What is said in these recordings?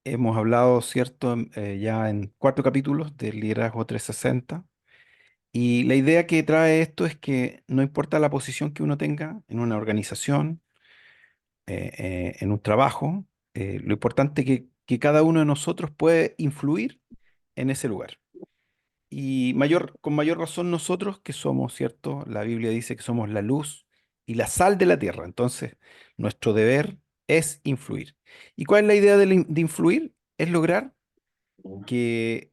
Hemos hablado, ¿cierto? Ya en 4 capítulos del Liderazgo 360. Y la idea que trae esto es que no importa la posición que uno tenga en una organización, en un trabajo, lo importante es que cada uno de nosotros puede influir en ese lugar. Y con mayor razón nosotros que somos, ¿cierto? La Biblia dice que somos la luz y la sal de la tierra. Entonces, nuestro deber es influir. ¿Y cuál es la idea de influir? Es lograr que,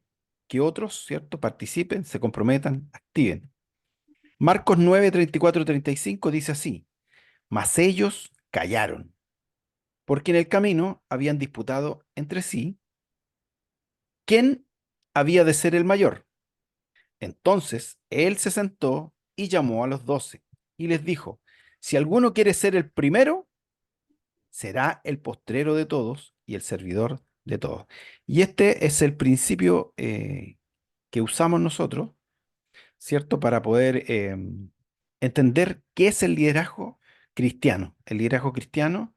que otros, ¿cierto? Participen, se comprometan, activen. Marcos 9, 34, 35 dice así: mas ellos callaron, porque en el camino habían disputado entre sí quién había de ser el mayor. Entonces él se sentó y llamó a los 12 y les dijo: si alguno quiere ser el primero, será el postrero de todos y el servidor de todos. Y este es el principio que usamos nosotros, ¿cierto? Para poder entender qué es el liderazgo cristiano. El liderazgo cristiano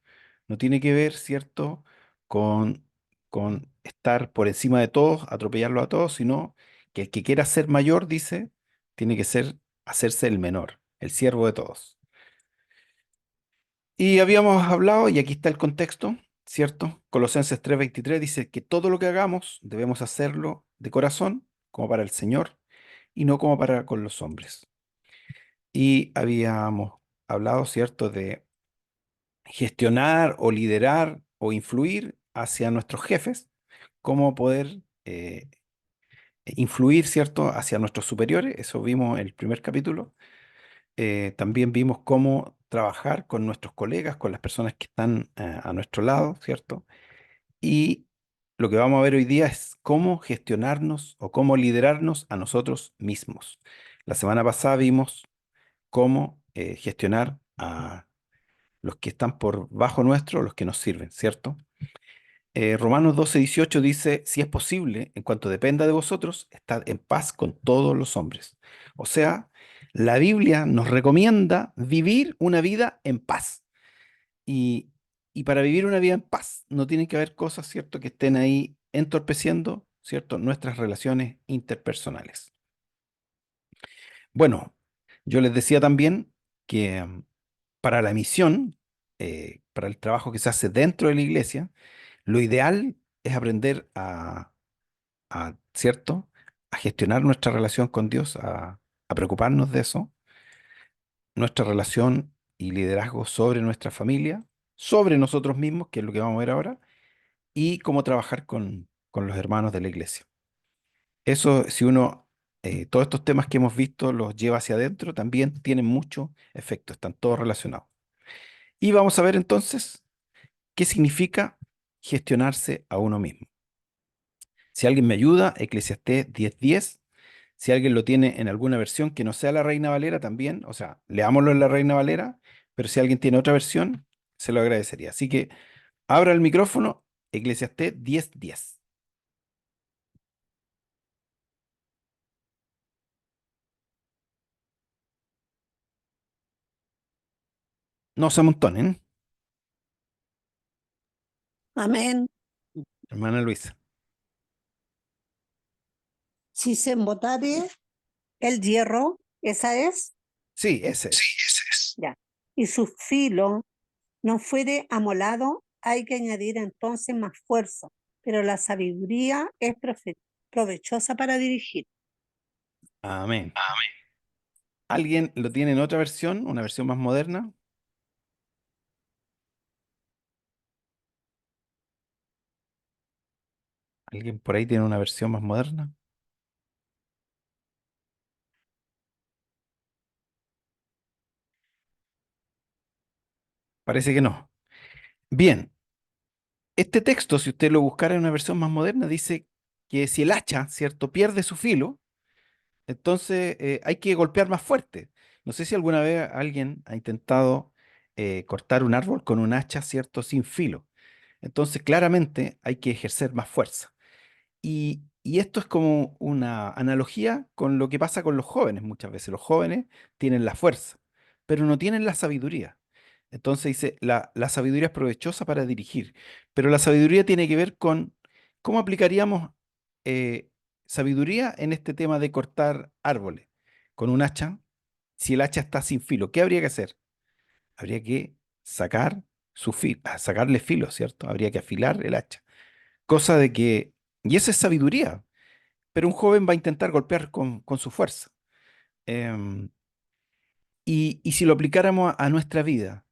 no tiene que ver, ¿cierto?, con, con estar por encima de todos, atropellarlo a todos, sino que el que quiera ser mayor, dice, tiene que hacerse el menor, el siervo de todos. Y habíamos hablado, y aquí está el contexto, ¿cierto? Colosenses 3:23 dice que todo lo que hagamos debemos hacerlo de corazón, como para el Señor, y no como para con los hombres. Y habíamos hablado, ¿cierto?, de gestionar o liderar o influir hacia nuestros jefes, cómo poder influir, ¿cierto?, hacia nuestros superiores. Eso vimos en el primer capítulo. También vimos cómo trabajar con nuestros colegas, con las personas que están a nuestro lado, ¿cierto? Y lo que vamos a ver hoy día es cómo gestionarnos o cómo liderarnos a nosotros mismos. La semana pasada vimos cómo gestionar a los que están por bajo nuestro, los que nos sirven, ¿cierto? Romanos 12:18 dice: si es posible, en cuanto dependa de vosotros, estad en paz con todos los hombres. O sea, la Biblia nos recomienda vivir una vida en paz. Y, y para vivir una vida en paz no tienen que haber cosas, ¿cierto?, que estén ahí entorpeciendo, ¿cierto?, nuestras relaciones interpersonales. Bueno, yo les decía también que para la misión, para el trabajo que se hace dentro de la iglesia, lo ideal es aprender ¿cierto?, a gestionar nuestra relación con Dios, a preocuparnos de eso, nuestra relación y liderazgo sobre nuestra familia, sobre nosotros mismos, que es lo que vamos a ver ahora, y cómo trabajar con los hermanos de la iglesia. Eso, si uno, todos estos temas que hemos visto los lleva hacia adentro, también tienen mucho efecto, están todos relacionados. Y vamos a ver entonces qué significa gestionarse a uno mismo. Si alguien me ayuda, Eclesiastés 10:10. Si alguien lo tiene en alguna versión que no sea la Reina Valera también, o sea, leámoslo en la Reina Valera, pero si alguien tiene otra versión, se lo agradecería. Así que abra el micrófono, Eclesiastés 10:10. No se amontonen, Amén. hermana Luisa. Si se embotare el hierro, esa es, Sí, ese sí, es. ese es. Ya. Y su filo no fuere amolado, hay que añadir entonces más fuerza, pero la sabiduría es provechosa para dirigir. Amén. ¿Alguien lo tiene en otra versión, una versión más moderna? ¿Alguien por ahí tiene una versión más moderna? Parece que no. Bien, este texto, si usted lo buscara en una versión más moderna, dice que si el hacha, ¿cierto?, pierde su filo, entonces hay que golpear más fuerte. No sé si alguna vez alguien ha intentado cortar un árbol con un hacha, ¿cierto?, sin filo. Entonces, claramente hay que ejercer más fuerza. Y esto es como una analogía con lo que pasa con los jóvenes muchas veces. Los jóvenes tienen la fuerza, pero no tienen la sabiduría. Entonces dice, la sabiduría es provechosa para dirigir, pero la sabiduría tiene que ver con ¿Cómo aplicaríamos eh, sabiduría en este tema de cortar árboles con un hacha? Si el hacha está sin filo, ¿qué habría que hacer? Habría que sacar su filo, sacarle filo, ¿cierto? Habría que afilar el hacha. Cosa de que, y esa es sabiduría, pero un joven va a intentar golpear con su fuerza. Em, y si lo aplicáramos a nuestra vida,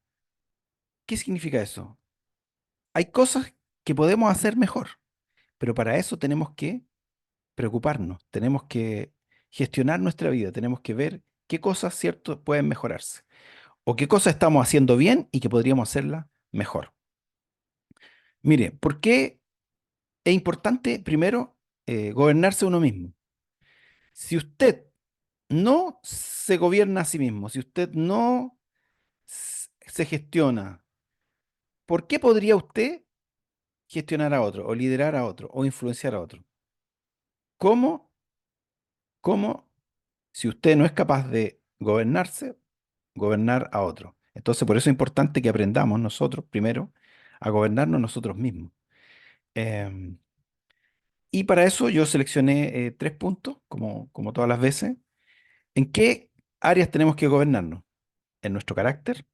¿qué significa eso? Hay cosas que podemos hacer mejor, pero para eso tenemos que preocuparnos, tenemos que gestionar nuestra vida, tenemos que ver qué cosas, ¿cierto?, pueden mejorarse o qué cosas estamos haciendo bien y que podríamos hacerla mejor. Mire, ¿por qué es importante primero gobernarse uno mismo? Si usted no se gobierna a sí mismo, si usted no se gestiona, ¿por qué podría usted gestionar a otro o liderar a otro o influenciar a otro? ¿Cómo, cómo si usted no es capaz de gobernarse, gobernar a otro? Entonces, por eso es importante que aprendamos nosotros primero a gobernarnos nosotros mismos. Em, y para eso yo seleccioné 3 puntos, como todas las veces. ¿En qué áreas tenemos que gobernarnos? En nuestro carácter.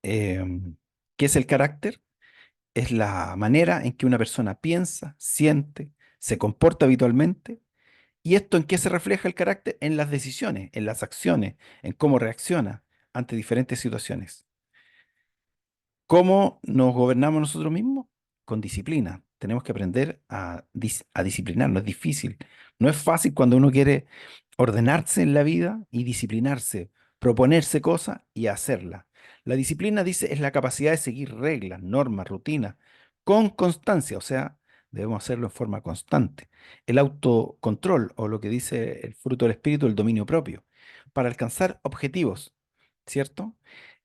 Em, ¿Qué es el carácter? Es la manera en que una persona piensa, siente, se comporta habitualmente. ¿Y esto en qué se refleja el carácter? En las decisiones, en las acciones, en cómo reacciona ante diferentes situaciones. ¿Cómo nos gobernamos nosotros mismos? Con disciplina. Tenemos que aprender a disciplinarnos. Es difícil. No es fácil cuando uno quiere ordenarse en la vida y disciplinarse, proponerse cosas y hacerlas. La disciplina, dice, es la capacidad de seguir reglas, normas, rutinas, con constancia, o sea, debemos hacerlo en forma constante. El autocontrol, o lo que dice el fruto del espíritu, el dominio propio, para alcanzar objetivos, ¿cierto?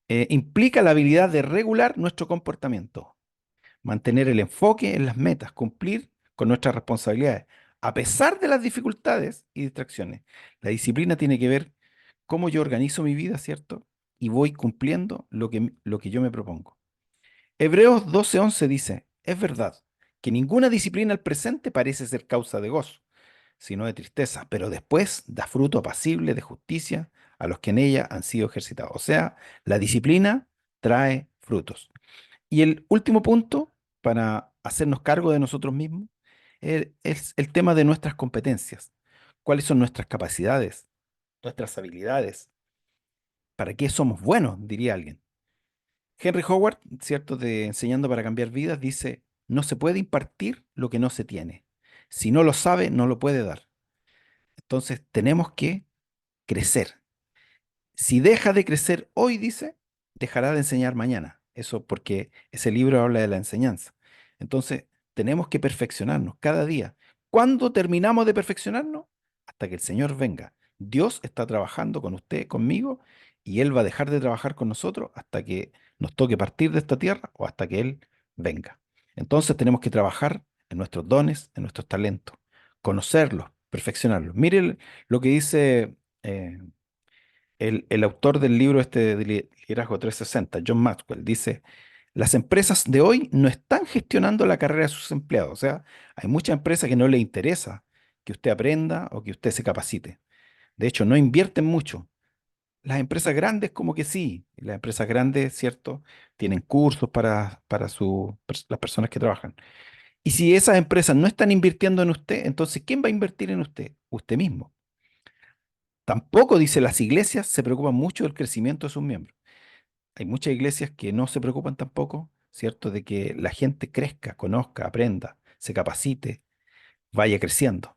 Implica la habilidad de regular nuestro comportamiento, mantener el enfoque en las metas, cumplir con nuestras responsabilidades, a pesar de las dificultades y distracciones. La disciplina tiene que ver cómo yo organizo mi vida, ¿cierto? Y voy cumpliendo lo que yo me propongo. Hebreos 12:11 dice, es verdad que ninguna disciplina al presente parece ser causa de gozo, sino de tristeza, pero después da fruto apacible de justicia a los que en ella han sido ejercitados. O sea, la disciplina trae frutos. Y el último punto, para hacernos cargo de nosotros mismos, es el tema de nuestras competencias. ¿Cuáles son nuestras capacidades, nuestras habilidades? ¿Para qué somos buenos? Diría alguien. Henry Howard, ¿cierto? De Enseñando para Cambiar Vidas, dice, no se puede impartir lo que no se tiene. Si no lo sabe, no lo puede dar. Entonces, tenemos que crecer. Si deja de crecer hoy, dice, dejará de enseñar mañana. Eso porque ese libro habla de la enseñanza. Entonces, tenemos que perfeccionarnos cada día. ¿Cuándo terminamos de perfeccionarnos? Hasta que el Señor venga. Dios está trabajando con usted, conmigo, y Él va a dejar de trabajar con nosotros hasta que nos toque partir de esta tierra o hasta que Él venga. Entonces, tenemos que trabajar en nuestros dones, en nuestros talentos, conocerlos, perfeccionarlos. Mire lo que dice el autor del libro este de Liderazgo 360, John Maxwell, dice, las empresas de hoy no están gestionando la carrera de sus empleados. O sea, hay muchas empresas que no le interesa que usted aprenda o que usted se capacite. De hecho, no invierten mucho. Las empresas grandes como que sí. Y las empresas grandes, ¿cierto? Tienen cursos para las personas que trabajan. Y si esas empresas no están invirtiendo en usted, entonces, ¿quién va a invertir en usted? Usted mismo. Tampoco, dice, las iglesias se preocupan mucho del crecimiento de sus miembros. Hay muchas iglesias que no se preocupan tampoco, ¿cierto?, de que la gente crezca, conozca, aprenda, se capacite, vaya creciendo.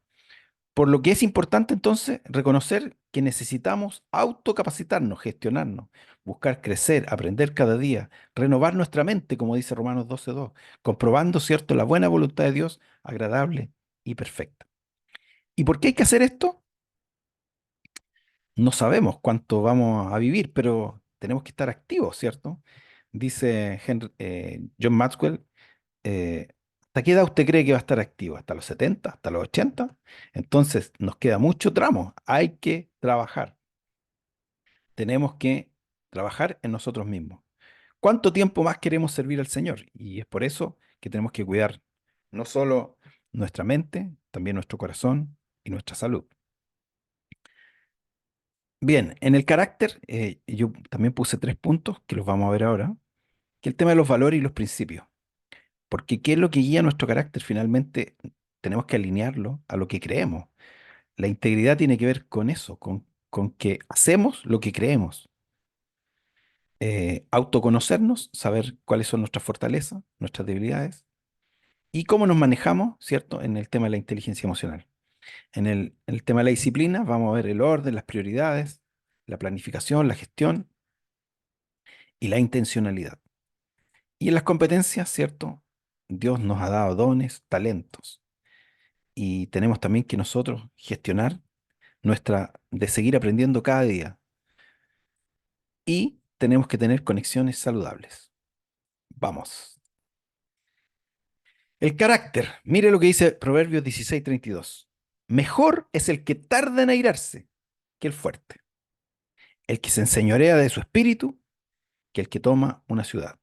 Por lo que es importante entonces reconocer que necesitamos autocapacitarnos, gestionarnos, buscar crecer, aprender cada día, renovar nuestra mente, como dice Romanos 12:2, comprobando, ¿cierto?, la buena voluntad de Dios, agradable y perfecta. ¿Y por qué hay que hacer esto? No sabemos cuánto vamos a vivir, pero tenemos que estar activos, ¿cierto? Dice John Maxwell, eh, ¿hasta qué edad usted cree que va a estar activo? ¿Hasta los 70? ¿Hasta los 80? Entonces, nos queda mucho tramo. Hay que trabajar. Tenemos que trabajar en nosotros mismos. ¿Cuánto tiempo más queremos servir al Señor? Y es por eso que tenemos que cuidar no solo nuestra mente, también nuestro corazón y nuestra salud. Bien, en el carácter, yo también puse 3 puntos que los vamos a ver ahora, que el tema de los valores y los principios. Porque ¿qué es lo que guía nuestro carácter? Finalmente, tenemos que alinearlo a lo que creemos. La integridad tiene que ver con eso, con que hacemos lo que creemos. Autoconocernos, saber cuáles son nuestras fortalezas, nuestras debilidades y cómo nos manejamos, ¿cierto? En el tema de la inteligencia emocional. En el tema de la disciplina, vamos a ver el orden, las prioridades, la planificación, la gestión y la intencionalidad. Y en las competencias, ¿cierto? Dios nos ha dado dones, talentos y tenemos también que nosotros gestionar de seguir aprendiendo cada día y tenemos que tener conexiones saludables. Vamos. El carácter. Mire lo que dice Proverbios 16:32. Mejor es el que tarda en airarse que el fuerte, el que se enseñorea de su espíritu que el que toma una ciudad.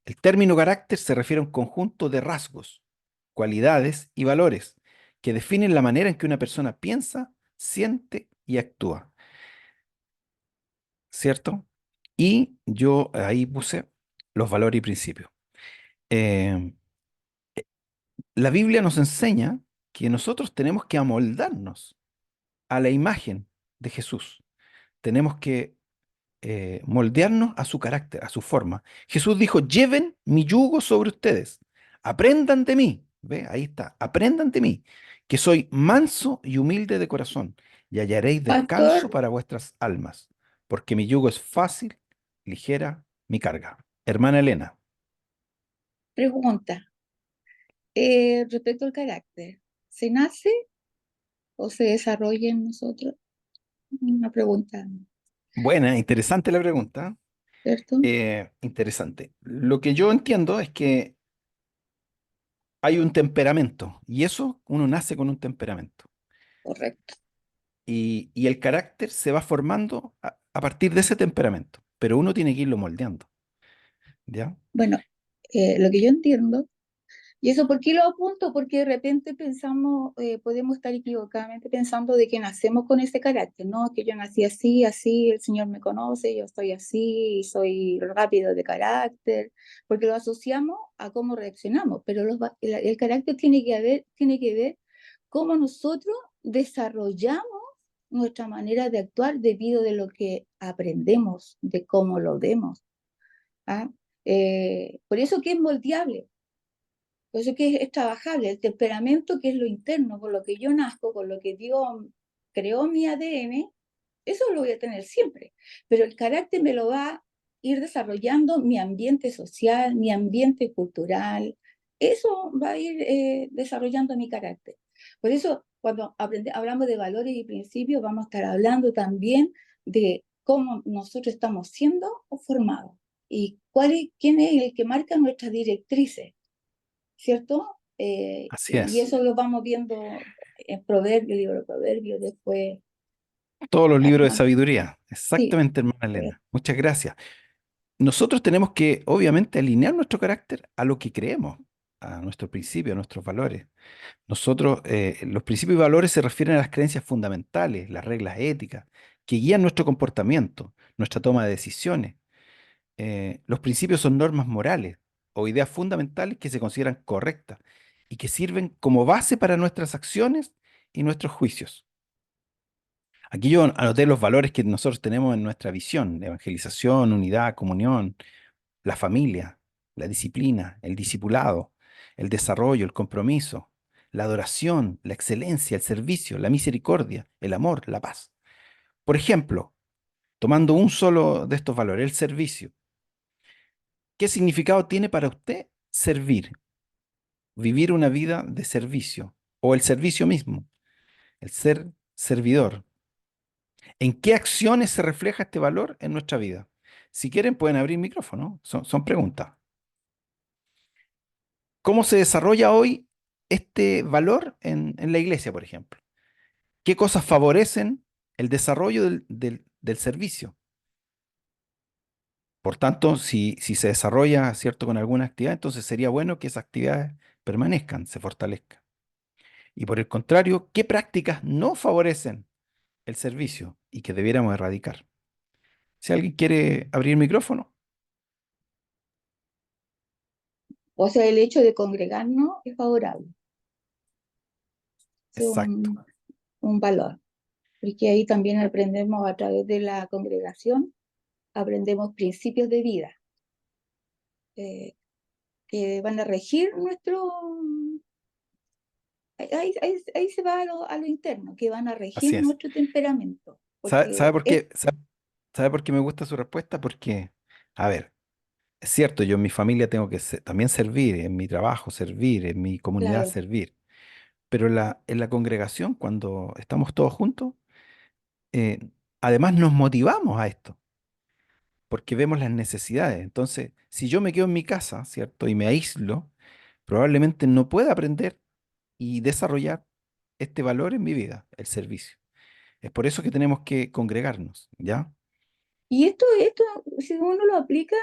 El término carácter se refiere a un conjunto de rasgos, cualidades y valores que definen la manera en que una persona piensa, siente y actúa, ¿cierto? Y yo ahí puse los valores y principios. Eh, la Biblia nos enseña que nosotros tenemos que amoldarnos a la imagen de Jesús. Tenemos que moldearnos a su carácter, a su forma. Jesús dijo, lleven mi yugo sobre ustedes, aprendan de mí, ¿ve? Ahí está, aprendan de mí, que soy manso y humilde de corazón, y hallaréis descanso Pastor, para vuestras almas, porque mi yugo es fácil, ligera mi carga. Hermana Elena, pregunta. Respecto al carácter, ¿se nace o se desarrolla en nosotros? Una pregunta, buena, interesante la pregunta, ¿cierto? interesante. Lo que yo entiendo es que hay un temperamento, y eso uno nace con un temperamento. Correcto. Y el carácter se va formando a partir de ese temperamento, pero uno tiene que irlo moldeando, ¿ya? Bueno, lo que yo entiendo, y eso ¿por qué lo apunto? Porque de repente pensamos, podemos estar equivocadamente pensando de que nacemos con ese carácter, ¿no? Que yo nací así, así, el Señor me conoce, yo estoy así, soy rápido de carácter, porque lo asociamos a cómo reaccionamos, pero el carácter tiene que ver cómo nosotros desarrollamos nuestra manera de actuar debido de lo que aprendemos, de cómo lo vemos. ¿Ah? Por eso que es moldeable, por eso que es trabajable, el temperamento que es lo interno, con lo que yo nazco, con lo que Dios creó mi ADN, eso lo voy a tener siempre, pero el carácter me lo va a ir desarrollando mi ambiente social, mi ambiente cultural, eso va a ir desarrollando mi carácter. Por eso, cuando hablamos de valores y principios, vamos a estar hablando también de cómo nosotros estamos siendo o formados y quién es el que marca nuestras directrices, ¿cierto? Así Y es. eso lo vamos viendo en Proverbios, libro de Proverbios, después. Todos los libros de Ajá, sabiduría. sí, Exactamente, hermana correcto. Elena. Muchas gracias. Nosotros tenemos que, obviamente, alinear nuestro carácter a lo que creemos, a nuestros principios, a nuestros valores. Nosotros, los principios y valores se refieren a las creencias fundamentales, las reglas éticas, que guían nuestro comportamiento, nuestra toma de decisiones. Los principios son normas morales o ideas fundamentales que se consideran correctas y que sirven como base para nuestras acciones y nuestros juicios. Aquí yo anoté los valores que nosotros tenemos en nuestra visión: evangelización, unidad, comunión, la familia, la disciplina, el discipulado, el desarrollo, el compromiso, la adoración, la excelencia, el servicio, la misericordia, el amor, la paz. Por ejemplo, tomando un solo de estos valores, el servicio. ¿Qué significado tiene para usted servir? Vivir una vida de servicio o el servicio mismo, el ser servidor. ¿En qué acciones se refleja este valor en nuestra vida? Si quieren, pueden abrir micrófono. Son preguntas. ¿Cómo se desarrolla hoy este valor en la iglesia, por ejemplo? ¿Qué cosas favorecen el desarrollo del servicio? Por tanto, si se desarrolla, ¿cierto?, con alguna actividad, entonces sería bueno que esas actividades permanezcan, se fortalezcan. Y por el contrario, ¿qué prácticas no favorecen el servicio y que debiéramos erradicar? Si alguien quiere abrir el micrófono, O sea, el hecho de congregarnos es favorable, es exacto. un valor, porque ahí también aprendemos a través de la congregación, aprendemos principios de vida eh, que van a regir nuestro, ahí se va a lo interno, que van a regir Así es. nuestro temperamento, ¿Sabe porque por es qué? ¿Sabe por qué me gusta su respuesta? Porque, a ver, es cierto, yo en mi familia tengo que también servir, en mi trabajo servir, en mi comunidad claro. servir, pero en la congregación, cuando estamos todos juntos, eh, además nos motivamos a esto, porque vemos las necesidades. Entonces, si yo me quedo en mi casa, ¿cierto? Y me aíslo, probablemente no pueda aprender y desarrollar este valor en mi vida, el servicio. Es por eso que tenemos que congregarnos, ¿ya? Y esto, si uno lo aplica,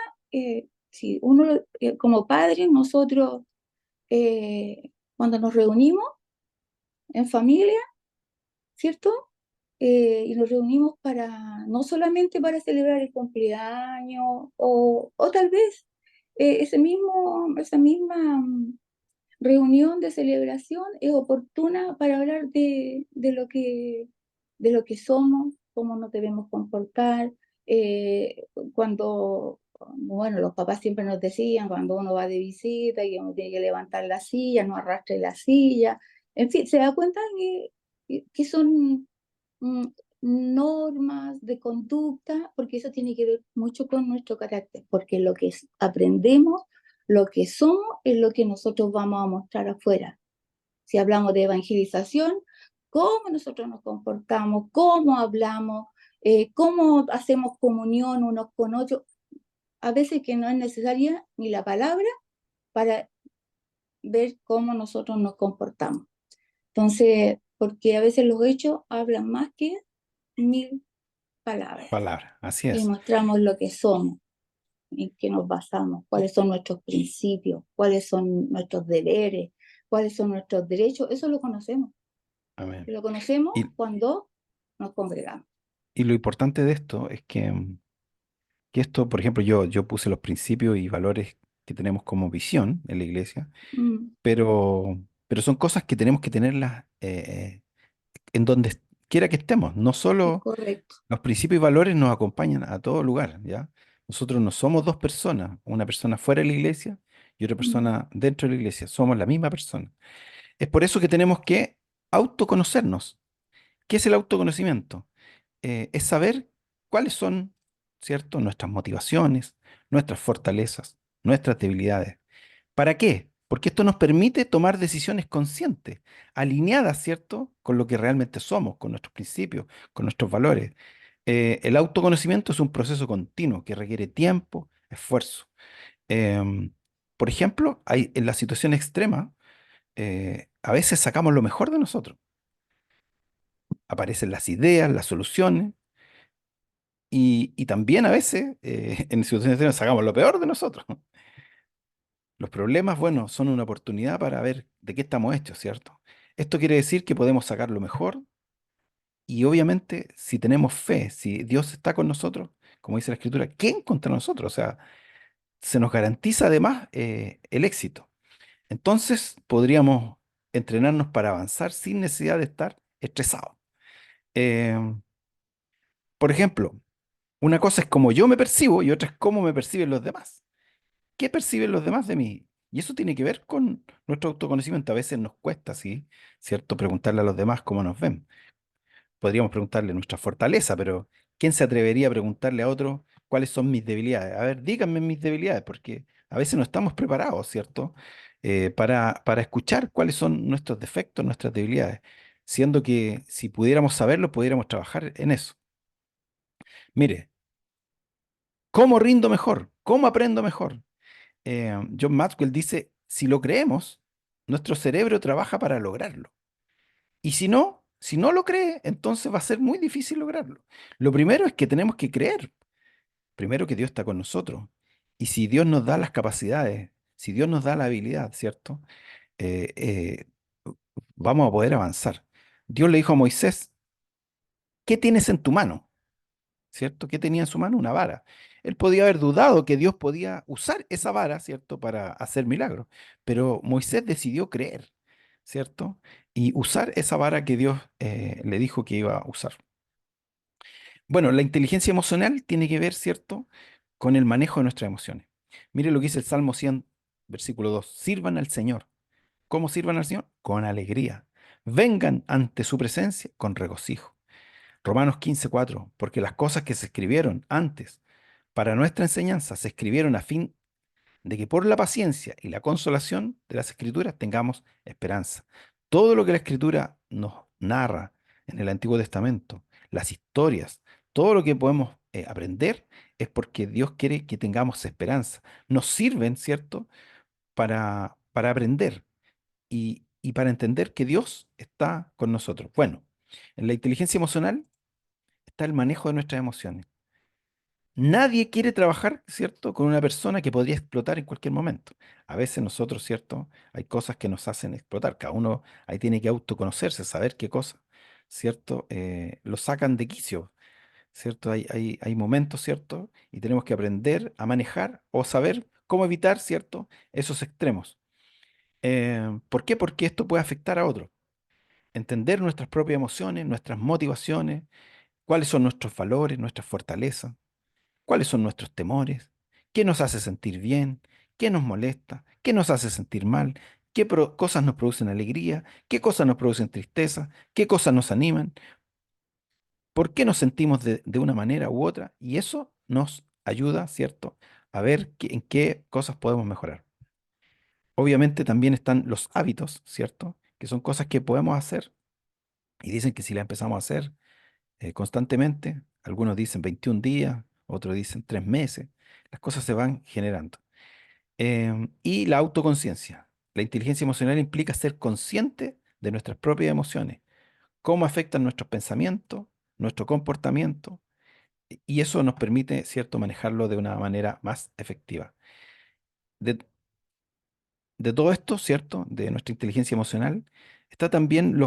si uno, como padres, nosotros, cuando nos reunimos en familia, ¿cierto? Y nos reunimos para, no solamente para celebrar el cumpleaños, o tal vez esa misma reunión de celebración es oportuna para hablar de lo que somos, cómo nos debemos comportar. Cuando, bueno, los papás siempre nos decían, cuando uno va de visita y uno tiene que levantar la silla, no arrastre la silla. En fin, se da cuenta que son mm, normas de conducta, porque eso tiene que ver mucho con nuestro carácter, porque lo que aprendemos, lo que somos, es lo que nosotros vamos a mostrar afuera. Si hablamos de evangelización, cómo nosotros nos comportamos, cómo hablamos, cómo hacemos comunión unos con otros, a veces que no es necesaria ni la palabra para ver cómo nosotros nos comportamos. Entonces, porque a veces los hechos hablan más que mil palabras Palabra, así y es. mostramos lo que somos, en qué nos basamos, cuáles son nuestros principios, cuáles son nuestros deberes, cuáles son nuestros derechos. Eso lo conocemos. Amén. Lo conocemos Y, cuando nos congregamos. y lo importante de esto es que esto, por ejemplo, yo puse los principios y valores que tenemos como visión en la iglesia, Mm, pero son cosas que tenemos que tenerlas en donde quiera que estemos. No es solo correcto. los principios y valores nos acompañan a todo lugar, ¿ya? Nosotros no somos dos personas, una persona fuera de la iglesia y otra Mm. persona dentro de la iglesia, somos la misma persona. Es por eso que tenemos que autoconocernos. ¿Qué es el autoconocimiento? Es saber cuáles son, ¿cierto?, nuestras motivaciones, nuestras fortalezas, nuestras debilidades. ¿Para qué? Porque esto nos permite tomar decisiones conscientes, alineadas, ¿cierto?, con lo que realmente somos, con nuestros principios, con nuestros valores. El autoconocimiento es un proceso continuo que requiere tiempo, esfuerzo. Em, por ejemplo, en la situación extrema, a veces sacamos lo mejor de nosotros. Aparecen las ideas, las soluciones, y también a veces en situaciones extremas sacamos lo peor de nosotros. Los problemas, bueno, son una oportunidad para ver de qué estamos hechos, ¿cierto? Esto quiere decir que podemos sacar lo mejor y obviamente si tenemos fe, si Dios está con nosotros, como dice la Escritura, ¿quién contra nosotros? O sea, se nos garantiza además el éxito. Entonces podríamos entrenarnos para avanzar sin necesidad de estar estresados. Em, por ejemplo, una cosa es cómo yo me percibo y otra es cómo me perciben los demás. ¿Qué perciben los demás de mí? Y eso tiene que ver con nuestro autoconocimiento. A veces nos cuesta, sí, ¿cierto? Preguntarle a los demás cómo nos ven. Podríamos preguntarle nuestra fortaleza, pero ¿quién se atrevería a preguntarle a otro cuáles son mis debilidades? A ver, díganme mis debilidades, porque a veces no estamos preparados, ¿cierto? Para escuchar cuáles son nuestros defectos, nuestras debilidades, siendo que si pudiéramos saberlo, pudiéramos trabajar en eso. Mire, ¿cómo rindo mejor? ¿Cómo aprendo mejor? John Maxwell dice, si lo creemos, nuestro cerebro trabaja para lograrlo. Y si no lo cree, entonces va a ser muy difícil lograrlo. Lo primero es que tenemos que creer. Primero que Dios está con nosotros. Y si Dios nos da las capacidades, si Dios nos da la habilidad, ¿cierto? Eh, eh, vamos a poder avanzar. Dios le dijo a Moisés, ¿qué tienes en tu mano? ¿Cierto? ¿Qué tenía en su mano? Una vara. Él podía haber dudado que Dios podía usar esa vara, ¿cierto? Para hacer milagros. Pero Moisés decidió creer, ¿cierto? Y usar esa vara que Dios le dijo que iba a usar. Bueno, la inteligencia emocional tiene que ver, ¿cierto? Con el manejo de nuestras emociones. Mire lo que dice el Salmo 100, versículo 2. Sirvan al Señor. ¿Cómo sirvan al Señor? Con alegría. Vengan ante su presencia con regocijo. Romanos 15:4, porque las cosas que se escribieron antes para nuestra enseñanza se escribieron a fin de que por la paciencia y la consolación de las Escrituras tengamos esperanza. Todo lo que la Escritura nos narra en el Antiguo Testamento, las historias, todo lo que podemos aprender es porque Dios quiere que tengamos esperanza. Nos sirven, ¿cierto?, para aprender y para entender que Dios está con nosotros. Bueno, en la inteligencia emocional está el manejo de nuestras emociones. Nadie quiere trabajar, ¿cierto?, con una persona que podría explotar en cualquier momento. A veces nosotros, ¿cierto?, hay cosas que nos hacen explotar. Cada uno ahí tiene que autoconocerse, saber qué cosas, ¿cierto?, lo sacan de quicio, ¿cierto? Hay momentos, ¿cierto? Y tenemos que aprender a manejar o saber cómo evitar, ¿cierto?, esos extremos. ¿Por qué? Porque esto puede afectar a otros. Entender nuestras propias emociones, nuestras motivaciones, cuáles son nuestros valores, nuestras fortalezas. ¿Cuáles son nuestros temores? ¿Qué nos hace sentir bien? ¿Qué nos molesta? ¿Qué nos hace sentir mal? ¿Qué cosas nos producen alegría? ¿Qué cosas nos producen tristeza? ¿Qué cosas nos animan? ¿Por qué nos sentimos de una manera u otra? Y eso nos ayuda, ¿cierto?, a ver en qué cosas podemos mejorar. Obviamente también están los hábitos, ¿cierto?, que son cosas que podemos hacer y dicen que si las empezamos a hacer constantemente. Algunos dicen 21 días, otros dicen 3 meses. Las cosas se van generando. Y la autoconciencia. La inteligencia emocional implica ser consciente de nuestras propias emociones, cómo afectan nuestros pensamientos, nuestro comportamiento, y eso nos permite, ¿cierto?, manejarlo de una manera más efectiva. De, de todo esto, ¿cierto?, de nuestra inteligencia emocional, está también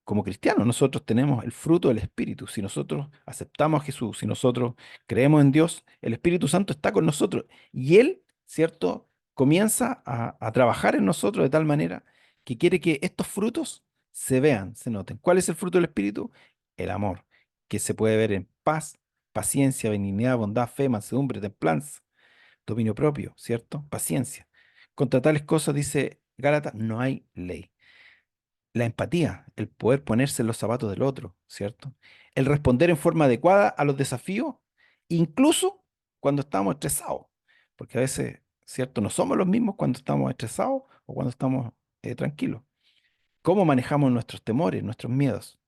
como cristianos, nosotros tenemos el fruto del Espíritu. Si nosotros aceptamos a Jesús, si nosotros creemos en Dios, el Espíritu Santo está con nosotros y Él, ¿cierto?, comienza a trabajar en nosotros de tal manera que quiere que estos frutos se vean, se noten. ¿Cuál es el fruto del Espíritu? El amor, que se puede ver en paz, paciencia, benignidad, bondad, fe, mansedumbre, templanza, dominio propio, ¿cierto? Paciencia. Contra tales cosas, dice Gálatas, no hay ley. La empatía, el poder ponerse en los zapatos del otro, ¿cierto? El responder en forma adecuada a los desafíos, incluso cuando estamos estresados, porque a veces, ¿cierto? No somos los mismos cuando estamos estresados o cuando estamos tranquilos. ¿Cómo manejamos nuestros temores, nuestros miedos?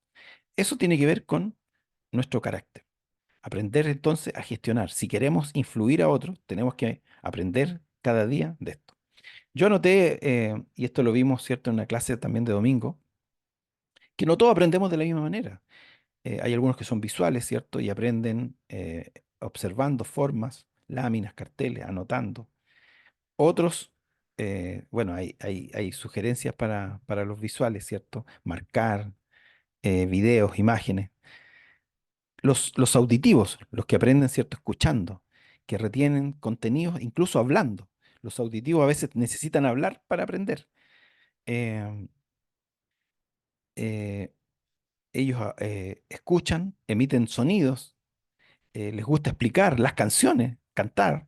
Eso tiene que ver con nuestro carácter. Aprender entonces a gestionar. Si queremos influir a otros, tenemos que aprender cada día de esto. Yo anoté, y esto lo vimos, ¿cierto?, en una clase también de domingo, que no todos aprendemos de la misma manera. Hay algunos que son visuales, ¿cierto? Y aprenden observando formas, láminas, carteles, anotando. Otros, bueno, hay sugerencias para los visuales, ¿cierto? Marcar videos, imágenes. Los auditivos, los que aprenden, ¿cierto?, escuchando, que retienen contenidos, incluso hablando. Los auditivos a veces necesitan hablar para aprender. Em, eh, ellos escuchan, emiten sonidos, les gusta explicar las canciones, cantar.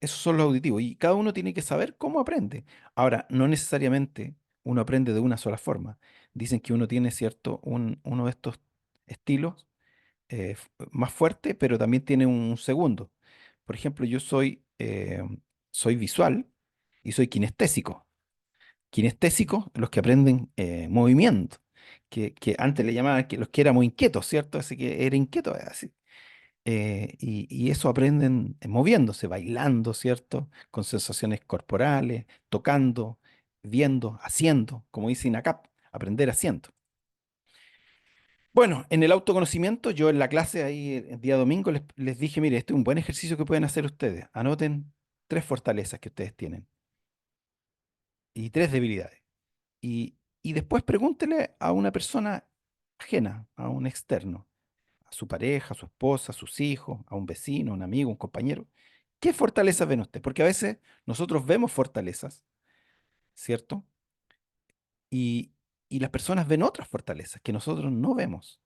Esos son los auditivos y cada uno tiene que saber cómo aprende. Ahora, no necesariamente uno aprende de una sola forma. Dicen que uno tiene, cierto, uno de estos estilos más fuerte, pero también tiene un segundo. Por ejemplo, yo soy visual y soy kinestésico. Kinestésicos, los que aprenden movimiento, que antes le llamaban que los que éramos inquietos, ¿cierto? Así que era inquieto, así. Y eso aprenden moviéndose, bailando, ¿cierto? Con sensaciones corporales, tocando, viendo, haciendo, como dice INACAP, aprender haciendo. Bueno, en el autoconocimiento, yo en la clase ahí el día domingo les dije, mire, este es un buen ejercicio que pueden hacer ustedes. Anoten 3 fortalezas que ustedes tienen y 3 debilidades. Y después pregúntele a una persona ajena, a un externo, a su pareja, a su esposa, a sus hijos, a un vecino, un amigo, un compañero. ¿Qué fortalezas ven ustedes? Porque a veces nosotros vemos fortalezas, ¿cierto? Y, y las personas ven otras fortalezas que nosotros no vemos.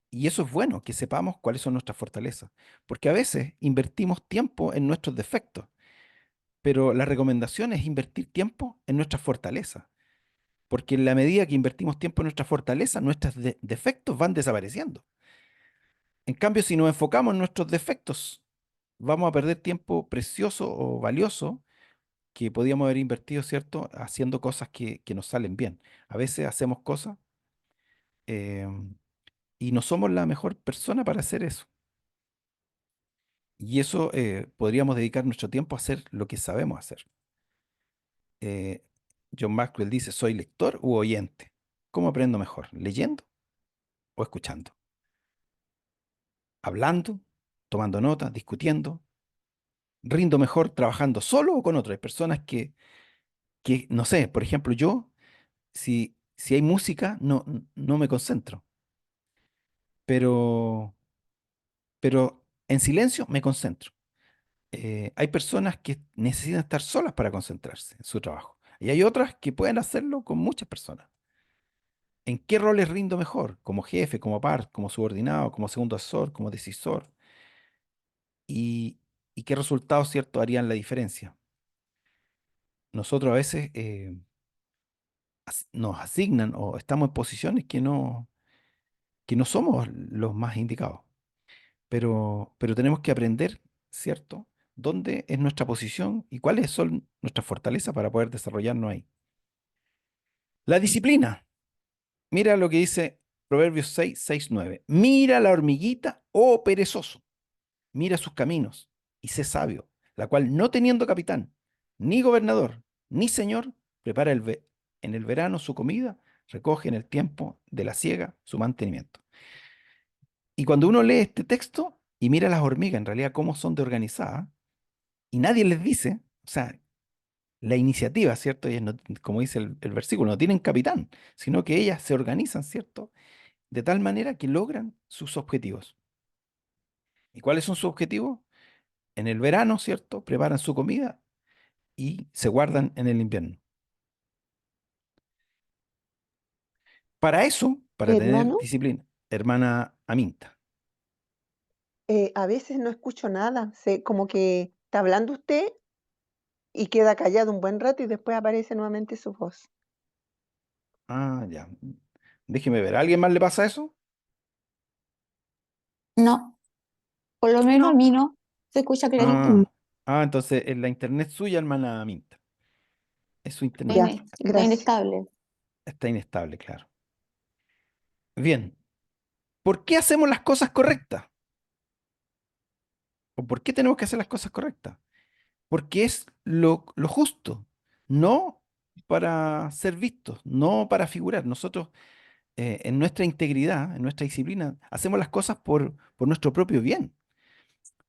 Y eso es bueno, que sepamos cuáles son nuestras fortalezas. Porque a veces invertimos tiempo en nuestros defectos, pero la recomendación es invertir tiempo en nuestras fortalezas. Porque en la medida que invertimos tiempo en nuestras fortalezas, nuestros defectos van desapareciendo. En cambio, si nos enfocamos en nuestros defectos, vamos a perder tiempo precioso o valioso que podíamos haber invertido, ¿cierto? Haciendo cosas que nos salen bien. A veces hacemos cosas eh, y no somos la mejor persona para hacer eso. Y eso podríamos dedicar nuestro tiempo a hacer lo que sabemos hacer. Eh, John Maxwell dice, ¿soy lector u oyente? ¿Cómo aprendo mejor? ¿Leyendo o escuchando? ¿Hablando? ¿Tomando notas? ¿Discutiendo? ¿Rindo mejor trabajando solo o con otros? Hay personas que, no sé, por ejemplo, yo, si hay música, no me concentro, pero, pero en silencio me concentro. Hay personas que necesitan estar solas para concentrarse en su trabajo. Y hay otras que pueden hacerlo con muchas personas. ¿En qué roles rindo mejor? Como jefe, como par, como subordinado, como segundo asesor, como decisor. ¿Y, y qué resultados, cierto, harían la diferencia? Nosotros a veces nos asignan o estamos en posiciones que no somos los más indicados. Pero tenemos que aprender, ¿cierto? ¿Dónde es nuestra posición y cuáles son nuestras fortalezas para poder desarrollarnos ahí? La disciplina. Mira lo que dice Proverbios 6, 6, 9. Mira la hormiguita, oh perezoso, mira sus caminos y sé sabio, la cual no teniendo capitán, ni gobernador, ni señor, prepara en el verano su comida, recoge en el tiempo de la siega su mantenimiento. Y cuando uno lee este texto y mira las hormigas, en realidad cómo son de organizadas, y nadie les dice, o sea, la iniciativa, ¿cierto? Ellas no, como dice el versículo, no tienen capitán, sino que ellas se organizan, ¿cierto? De tal manera que logran sus objetivos. ¿Y cuáles son sus objetivos? En el verano, ¿cierto? Preparan su comida y se guardan en el invierno. Para eso, para tener Hermano, disciplina, hermana Aminta. a veces no escucho nada, como que está hablando usted y queda callado un buen rato y después aparece nuevamente su voz. Ah, ya. Déjeme ver. ¿A alguien más le pasa eso? No, por lo menos a mí no. Se escucha clarito. Ah, entonces es la internet suya, hermana Aminta. Es su internet. Ya, Está gracias. inestable. Está inestable, claro. Bien. ¿Por qué hacemos las cosas correctas? ¿O por qué tenemos que hacer las cosas correctas? Porque es lo justo, no para ser vistos, no para figurar. Nosotros, en nuestra integridad, en nuestra disciplina, hacemos las cosas por nuestro propio bien.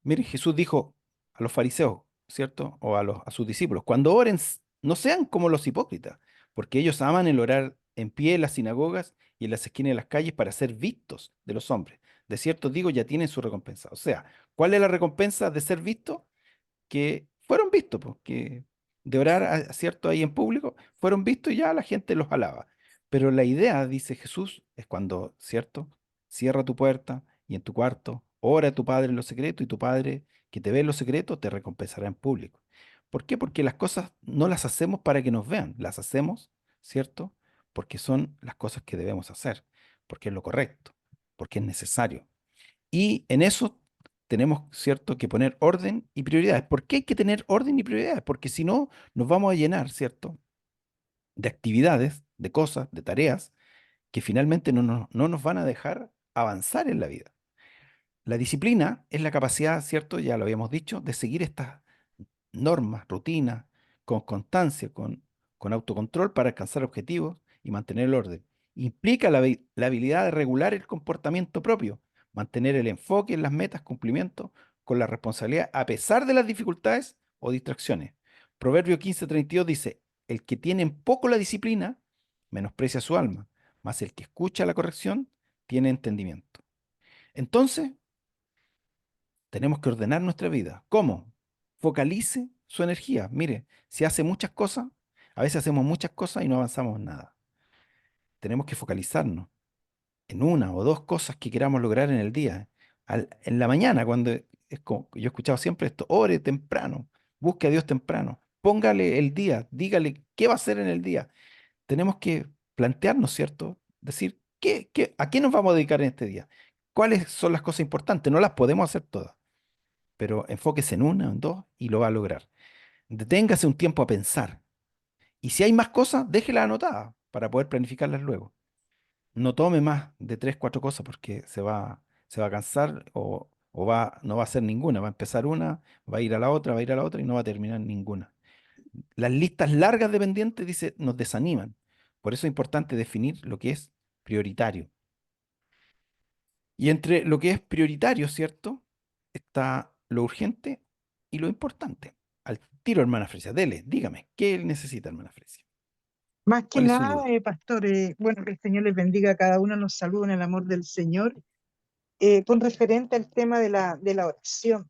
Mire, Jesús dijo a los fariseos, ¿cierto? O a sus discípulos, cuando oren, no sean como los hipócritas, porque ellos aman el orar en pie en las sinagogas y en las esquinas de las calles para ser vistos de los hombres. De cierto digo, ya tienen su recompensa. O sea, ¿cuál es la recompensa de ser visto? Que fueron vistos, pues, que de orar, ¿cierto? Ahí en público, fueron vistos y ya la gente los alaba. Pero la idea, dice Jesús, es cuando, ¿cierto? Cierra tu puerta y en tu cuarto, ora a tu Padre en lo secreto y tu Padre que te ve en lo secreto te recompensará en público. ¿Por qué? Porque las cosas no las hacemos para que nos vean, las hacemos, ¿cierto? Porque son las cosas que debemos hacer, porque es lo correcto, porque es necesario. Y en eso tenemos, ¿cierto?, que poner orden y prioridades. ¿Por qué hay que tener orden y prioridades? Porque si no, nos vamos a llenar, ¿cierto?, de actividades, de cosas, de tareas que finalmente no nos van a dejar avanzar en la vida. La disciplina es la capacidad, ¿cierto?, ya lo habíamos dicho, de seguir estas normas, rutinas, con constancia, con autocontrol para alcanzar objetivos y mantener el orden. Implica la habilidad de regular el comportamiento propio, mantener el enfoque en las metas, cumplimiento con la responsabilidad a pesar de las dificultades o distracciones. Proverbio 15:32 dice, el que tiene en poco la disciplina, menosprecia su alma, mas el que escucha la corrección tiene entendimiento. Entonces, tenemos que ordenar nuestra vida. ¿Cómo? Focalice su energía. Mire, si hace muchas cosas, a veces hacemos muchas cosas y no avanzamos en nada. Tenemos que focalizarnos en una o dos cosas que queramos lograr en el día. En la mañana, cuando es como, yo he escuchado siempre esto, ore temprano, busque a Dios temprano, póngale el día, dígale qué va a hacer en el día. Tenemos que plantearnos, ¿cierto? Decir, ¿a qué nos vamos a dedicar en este día? ¿Cuáles son las cosas importantes? No las podemos hacer todas, pero enfóquese en una, en dos y lo va a lograr. Deténgase un tiempo a pensar. Y si hay más cosas, déjelas anotadas para poder planificarlas luego. No tome más de tres, cuatro cosas porque se va a cansar no va a hacer ninguna. Va a empezar una, va a ir a la otra, va a ir a la otra y no va a terminar ninguna. Las listas largas de pendientes, dice, nos desaniman. Por eso es importante definir lo que es prioritario. Y entre lo que es prioritario, ¿cierto? Está lo urgente y lo importante. Al tiro, hermana Fresia, dele, dígame, ¿qué necesita, hermana Fresia? Más que ¿Cuál es su nada, duda? pastor, bueno, que el Señor les bendiga a cada uno, los saludo en el amor del Señor, con referente al tema de la oración.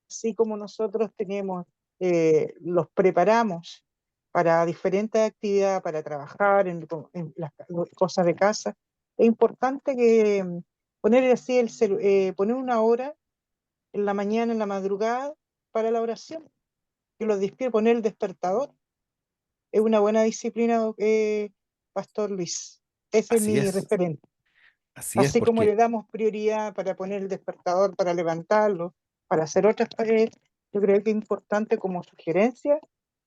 Así como nosotros tenemos, los preparamos para diferentes actividades, para trabajar en las cosas de casa, es importante que poner así poner una hora en la mañana, en la madrugada, para la oración, que los despierte, poner el despertador. Es una buena disciplina, Pastor Luis. Ese es mi referente. Así es Así como le porque, damos prioridad para poner el despertador, para levantarlo, para hacer otras tareas, yo creo que es importante como sugerencia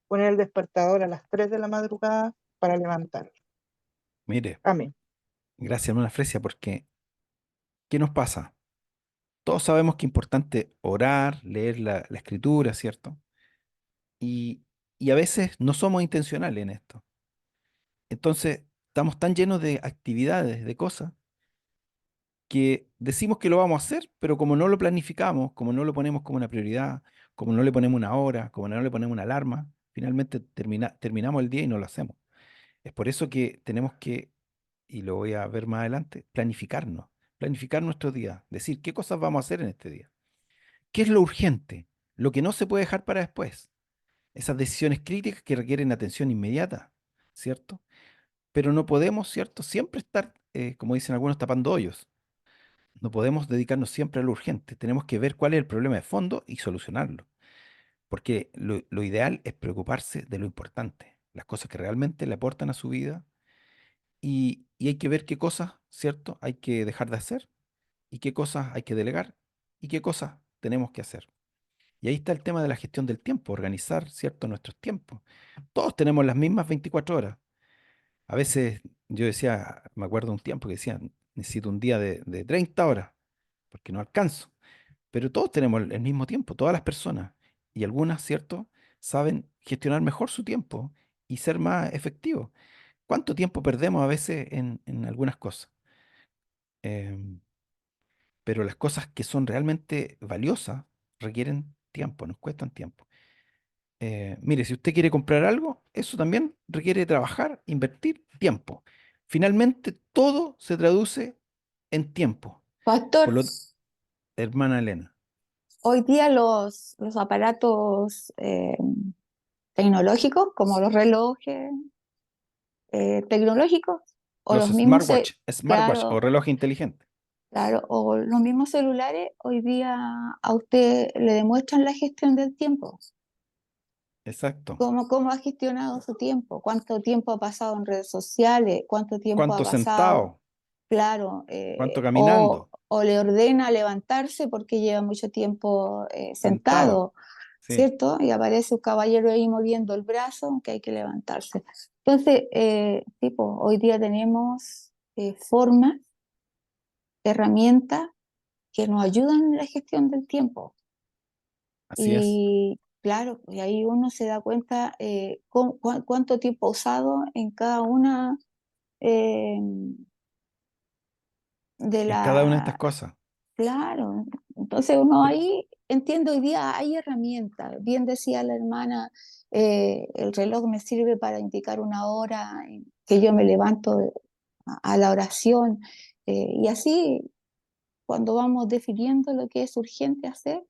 poner el despertador a las 3 de la madrugada para levantarlo. mire, Amén. gracias, hermana Fresia, porque ¿qué nos pasa? Todos sabemos que es importante orar, leer la escritura, ¿cierto? Y, y a veces no somos intencionales en esto. Entonces, estamos tan llenos de actividades, de cosas, que decimos que lo vamos a hacer, pero como no lo planificamos, como no lo ponemos como una prioridad, como no le ponemos una hora, como no le ponemos una alarma, finalmente terminamos el día y no lo hacemos. Es por eso que tenemos que, y lo voy a ver más adelante, planificar nuestro día, decir qué cosas vamos a hacer en este día. ¿Qué es lo urgente? Lo que no se puede dejar para después. Esas decisiones críticas que requieren atención inmediata, ¿cierto? Pero no podemos, ¿cierto? Siempre estar, como dicen algunos, tapando hoyos. No podemos dedicarnos siempre a lo urgente. Tenemos que ver cuál es el problema de fondo y solucionarlo. Porque lo ideal es preocuparse de lo importante, las cosas que realmente le aportan a su vida y hay que ver qué cosas, ¿cierto? Hay que dejar de hacer y qué cosas hay que delegar y qué cosas tenemos que hacer. Y ahí está el tema de la gestión del tiempo, organizar, ¿cierto? Nuestros tiempos. Todos tenemos las mismas 24 horas. A veces yo decía, me acuerdo un tiempo que decía, necesito un día de 30 horas, porque no alcanzo. Pero todos tenemos el mismo tiempo, todas las personas. Y algunas, ¿cierto? Saben gestionar mejor su tiempo y ser más efectivos. ¿Cuánto tiempo perdemos a veces en algunas cosas? Em, pero las cosas que son realmente valiosas requieren tiempo, nos cuestan tiempo. Mire, si usted quiere comprar algo, eso también requiere trabajar, invertir tiempo. Finalmente, todo se traduce en tiempo. Por Pastor, lo, hermana Elena, hoy día los aparatos tecnológicos, como los relojes tecnológicos, o los los mismos, smartwatch o claro, reloj inteligente. claro, o los mismos celulares, hoy día a usted le demuestran la gestión del tiempo. Exacto. ¿Cómo ha gestionado su tiempo? ¿Cuánto tiempo ha pasado en redes sociales? ¿Cuánto tiempo ha ¿Cuánto pasado? sentado? Claro, ¿Cuánto caminando? o le ordena levantarse porque lleva mucho tiempo Sentado. sentado, Sí, ¿cierto? Y aparece un caballero ahí moviendo el brazo que hay que levantarse. Entonces, tipo, hoy día tenemos formas, herramientas que nos ayudan en la gestión del tiempo. así es. Y claro, y ahí uno se da cuánto tiempo ha usado en cada una eh, de En cada una de estas la... cosas. Claro, entonces uno Por- ahí entiende, hoy día hay herramientas. Bien decía la hermana, el reloj me sirve para indicar una hora en que yo me levanto a la oración, y así cuando vamos definiendo lo que es urgente hacer,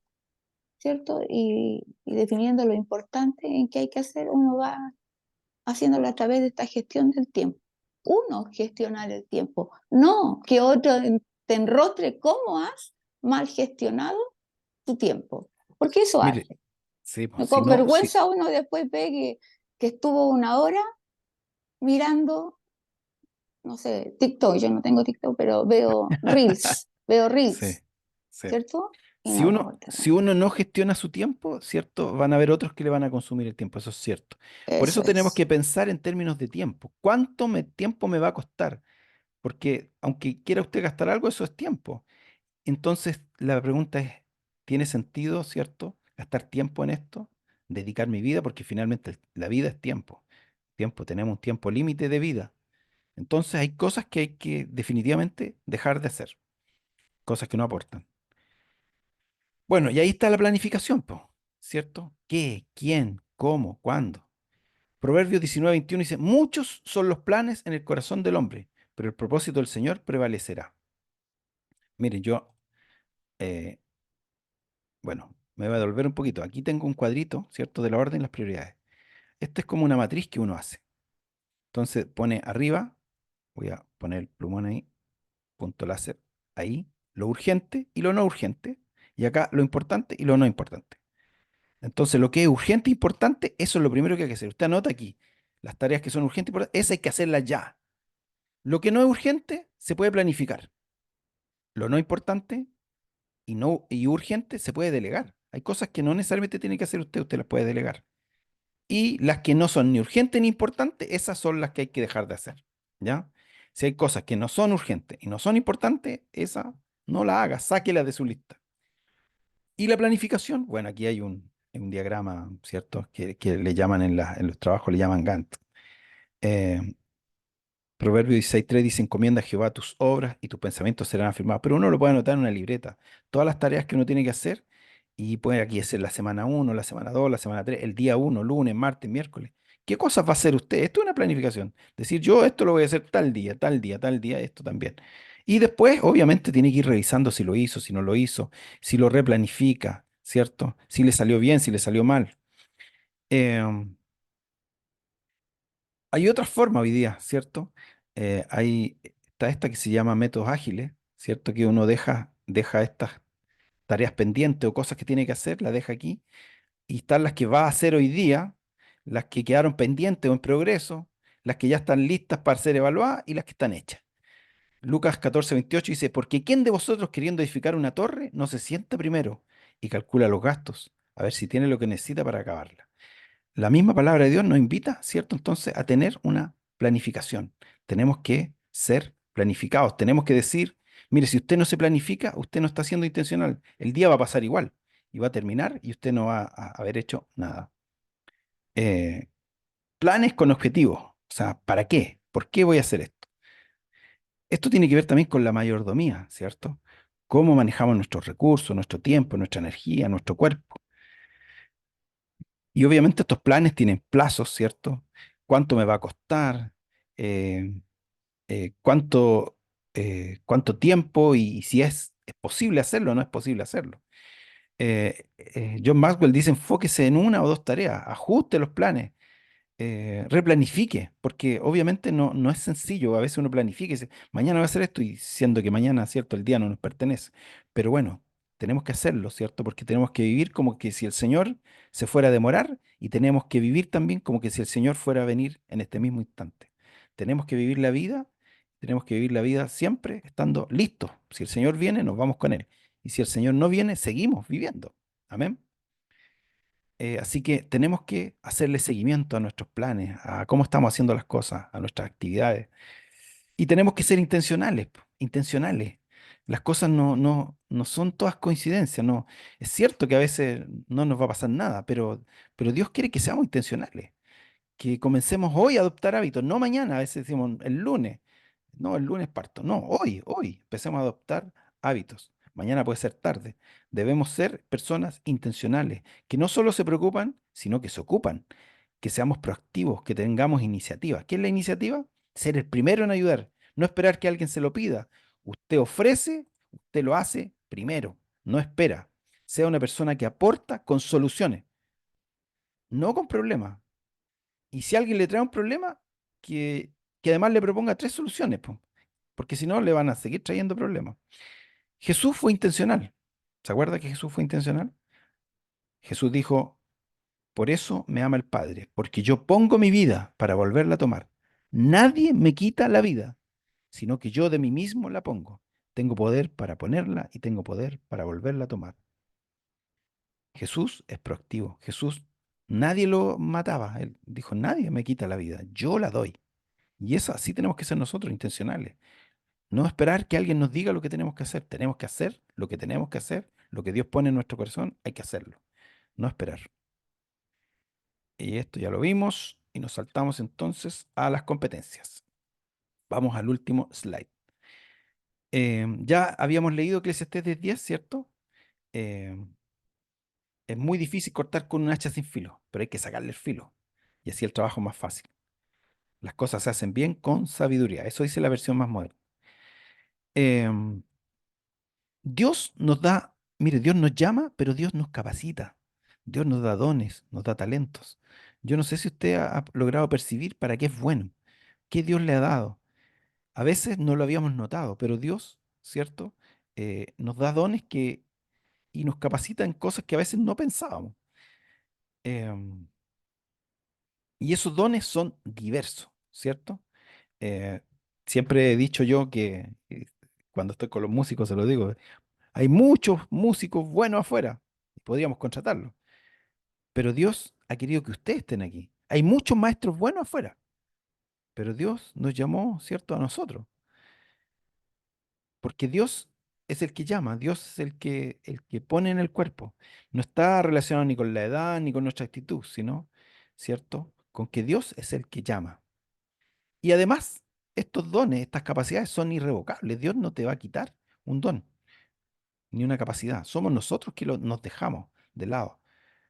¿cierto? Y definiendo lo importante en que hay que hacer, uno va haciéndolo a través de esta gestión del tiempo. Uno gestionar el tiempo, no que otro te enrostre cómo has mal gestionado tu tiempo, porque eso Mire, hace. sí, pues, si Con no, si, vergüenza uno después ve que estuvo una hora mirando, no sé, TikTok, yo no tengo TikTok, pero veo sí, Reels, sí. ¿cierto? Y Si no, uno, si uno no gestiona su tiempo, ¿cierto? Van a haber otros que le van a consumir el tiempo, eso es cierto. Por eso eso tenemos es. que pensar en términos de tiempo. ¿Cuánto tiempo me va a costar? Porque aunque quiera usted gastar algo, eso es tiempo. Entonces, la pregunta es, ¿tiene sentido, cierto? Gastar tiempo en esto, dedicar mi vida, porque finalmente la vida es tiempo. Tiempo, tenemos un tiempo límite de vida. Entonces, hay cosas que hay que definitivamente dejar de hacer, cosas que no aportan. Bueno, y ahí está la planificación, po, ¿cierto? ¿Qué? ¿Quién? ¿Cómo? ¿Cuándo? Proverbios 19:21 dice, muchos son los planes en el corazón del hombre, pero el propósito del Señor prevalecerá. Miren, yo, eh, bueno, me voy a devolver un poquito. Aquí tengo un cuadrito, ¿cierto? De la orden y las prioridades. Esta es como una matriz que uno hace. Entonces pone arriba, voy a poner el plumón ahí, punto láser, ahí, lo urgente y lo no urgente, y acá lo importante y lo no importante. Entonces, lo que es urgente e importante, eso es lo primero que hay que hacer. Usted anota aquí las tareas que son urgentes e importantes, esas hay que hacerlas ya. Lo que no es urgente se puede planificar. Lo no importante y urgente se puede delegar. Hay cosas que no necesariamente tiene que hacer usted, usted las puede delegar. Y las que no son ni urgentes ni importantes, esas son las que hay que dejar de hacer. ¿Ya? Si hay cosas que no son urgentes y no son importantes, esa no la haga, sáquela de su lista. Y la planificación, bueno, aquí hay un diagrama, ¿cierto? Que le llaman en los trabajos, le llaman Gantt. Eh, Proverbio 16:3 dice, encomienda a Jehová tus obras y tus pensamientos serán afirmados. Pero uno lo puede anotar en una libreta. Todas las tareas que uno tiene que hacer, y puede aquí hacer la semana 1, la semana 2, la semana 3, el día 1, lunes, martes, miércoles. ¿Qué cosas va a hacer usted? Esto es una planificación. Decir, yo esto lo voy a hacer tal día, tal día, tal día, esto también. Y después, obviamente, tiene que ir revisando si lo hizo, si no lo hizo, si lo replanifica, ¿cierto? Si le salió bien, si le salió mal. Em, Hay otra forma hoy día, ¿cierto? Está esta que se llama métodos ágiles, ¿cierto? Que uno deja estas tareas pendientes o cosas que tiene que hacer, las deja aquí, y están las que va a hacer hoy día, las que quedaron pendientes o en progreso, las que ya están listas para ser evaluadas y las que están hechas. Lucas 14:28 dice, porque ¿quién de vosotros queriendo edificar una torre no se sienta primero y calcula los gastos, a ver si tiene lo que necesita para acabarla? La misma palabra de Dios nos invita, ¿cierto? Entonces a tener una planificación. Tenemos que ser planificados. Tenemos que decir, mire, si usted no se planifica, usted no está siendo intencional. El día va a pasar igual y va a terminar y usted no va a haber hecho nada. Eh, Planes con objetivos. O sea, ¿para qué? ¿Por qué voy a hacer esto? Esto tiene que ver también con la mayordomía, ¿cierto? Cómo manejamos nuestros recursos, nuestro tiempo, nuestra energía, nuestro cuerpo. Y obviamente estos planes tienen plazos, ¿cierto? ¿Cuánto me va a costar? Eh, ¿Cuánto tiempo? Y si es posible hacerlo o no es posible hacerlo. John Maxwell dice, enfóquese en una o dos tareas, ajuste los planes, replanifique, porque obviamente no es sencillo. A veces uno planifica y dice, mañana voy a hacer esto, y siendo que mañana, ¿cierto? El día no nos pertenece. Pero bueno, tenemos que hacerlo, ¿cierto? Porque tenemos que vivir como que si el Señor se fuera a demorar, y tenemos que vivir también como que si el Señor fuera a venir en este mismo instante. Tenemos que vivir la vida, tenemos que vivir la vida siempre estando listos. Si el Señor viene, nos vamos con Él. Y si el Señor no viene, seguimos viviendo. Amén. Así que tenemos que hacerle seguimiento a nuestros planes, a cómo estamos haciendo las cosas, a nuestras actividades. Y tenemos que ser intencionales, po, intencionales. Las cosas no son todas coincidencias, no. Es cierto que a veces no nos va a pasar nada, pero Dios quiere que seamos intencionales, que comencemos hoy a adoptar hábitos, no mañana, a veces decimos el lunes. No, el lunes parto. No, hoy empecemos a adoptar hábitos. Mañana puede ser tarde. Debemos ser personas intencionales, que no solo se preocupan, sino que se ocupan, que seamos proactivos, que tengamos iniciativa. ¿Qué es la iniciativa? Ser el primero en ayudar, no esperar que alguien se lo pida. Usted ofrece, usted lo hace primero, no espera. Sea una persona que aporta con soluciones, no con problemas. Y si alguien le trae un problema, que además le proponga tres soluciones, po, porque si no le van a seguir trayendo problemas. Jesús fue intencional. ¿Se acuerda que Jesús fue intencional? Jesús dijo, por eso me ama el Padre, porque yo pongo mi vida para volverla a tomar. Nadie me quita la vida, sino que yo de mí mismo la pongo. Tengo poder para ponerla y tengo poder para volverla a tomar. Jesús es proactivo. Jesús, nadie lo mataba. Él dijo, nadie me quita la vida, yo la doy. Y eso así tenemos que ser nosotros, intencionales. No esperar que alguien nos diga lo que tenemos que hacer. Tenemos que hacer lo que tenemos que hacer. Lo que Dios pone en nuestro corazón, hay que hacerlo. No esperar. Y esto ya lo vimos y nos saltamos entonces a las competencias. Vamos al último slide. Ya habíamos leído Eclesiastés 10, ¿cierto? Em, es muy difícil cortar con un hacha sin filo, pero hay que sacarle el filo. Y así el trabajo es más fácil. Las cosas se hacen bien con sabiduría. Eso dice la versión más moderna. Em, Dios nos da, mire, Dios nos llama, pero Dios nos capacita. Dios nos da dones, nos da talentos. Yo no sé si usted ha logrado percibir para qué es bueno, qué Dios le ha dado. A veces no lo habíamos notado, pero Dios, ¿cierto? Nos da dones y nos capacita en cosas que a veces no pensábamos. Em, y esos dones son diversos, ¿cierto? Eh, Siempre he dicho yo que cuando estoy con los músicos se lo digo, hay muchos músicos buenos afuera, podríamos contratarlos, pero Dios ha querido que ustedes estén aquí. Hay muchos maestros buenos afuera, pero Dios nos llamó, ¿cierto?, a nosotros, porque Dios es el que llama, Dios es el que pone en el cuerpo. No está relacionado ni con la edad ni con nuestra actitud, sino, ¿cierto?, con que Dios es el que llama. Y además, estos dones, estas capacidades son irrevocables. Dios no te va a quitar un don ni una capacidad. Somos nosotros que nos dejamos de lado,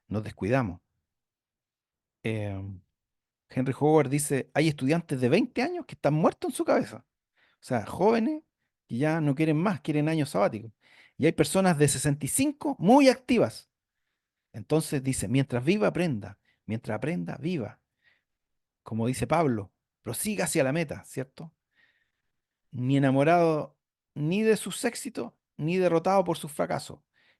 nos descuidamos. Em, Henry Howard dice, hay estudiantes de 20 años que están muertos en su cabeza. O sea, jóvenes que ya no quieren más, quieren años sabáticos. Y hay personas de 65 muy activas. Entonces dice, mientras viva, aprenda. Mientras aprenda, viva. Como dice Pablo, prosiga hacia la meta, ¿cierto? Ni enamorado ni de sus éxitos, ni derrotado por sus fracasos.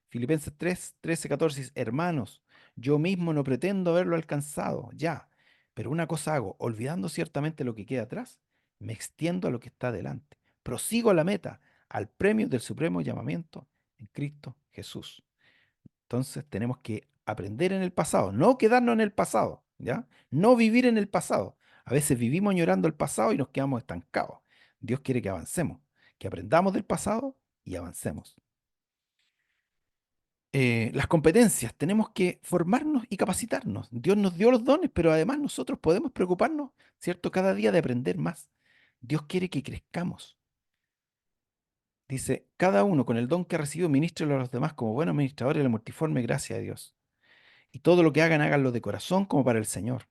Filipenses 3, 13, 14 dice, hermanos, yo mismo no pretendo haberlo alcanzado ya, pero una cosa hago, olvidando ciertamente lo que queda atrás, me extiendo a lo que está delante. Prosigo a la meta, al premio del supremo llamamiento en Cristo Jesús. Entonces tenemos que aprender en el pasado, no quedarnos en el pasado, ¿ya? No vivir en el pasado. A veces vivimos llorando el pasado y nos quedamos estancados. Dios quiere que avancemos, que aprendamos del pasado y avancemos. Las competencias, tenemos que formarnos y capacitarnos. Dios nos dio los dones, pero además nosotros podemos preocuparnos, ¿cierto? Cada día de aprender más. Dios quiere que crezcamos. Dice, cada uno con el don que ha recibido, ministrelo a los demás como buenos administradores de la multiforme gracia de Dios. Y todo lo que hagan, háganlo de corazón como para el Señor.